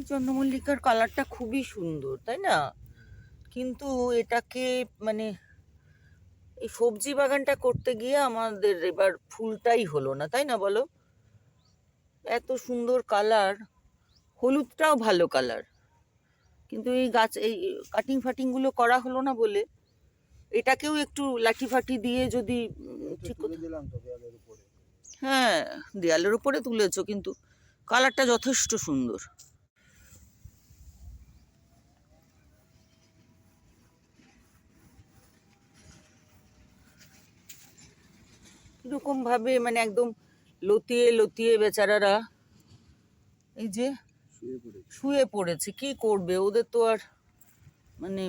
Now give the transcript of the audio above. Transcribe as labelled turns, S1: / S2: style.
S1: চন্দ্রমল্লিকার কালারটা খুবই সুন্দর, তাই না? কিন্তু এটাকে মানে এই সবজি বাগানটা করতে গিয়ে আমাদের এবার ফুলটাই হলো না, তাই না বলো? এত সুন্দর কালার, হলুদটাও ভালো কালার, কিন্তু এই গাছ এই কাটিং ফাটিং গুলো করা হলো না বলে এটাকেও একটু লাঠি ফাটি দিয়ে যদি ঠিক করতে। হ্যাঁ, দেয়ালের উপরে তুলেছো, কিন্তু কালারটা যথেষ্ট সুন্দর। এরকম ভাবে মানে একদম লতিয়ে লতিয়ে বেচারারা এই যে শুয়ে পড়েছে, কি করবে? ওদের তো আর মানে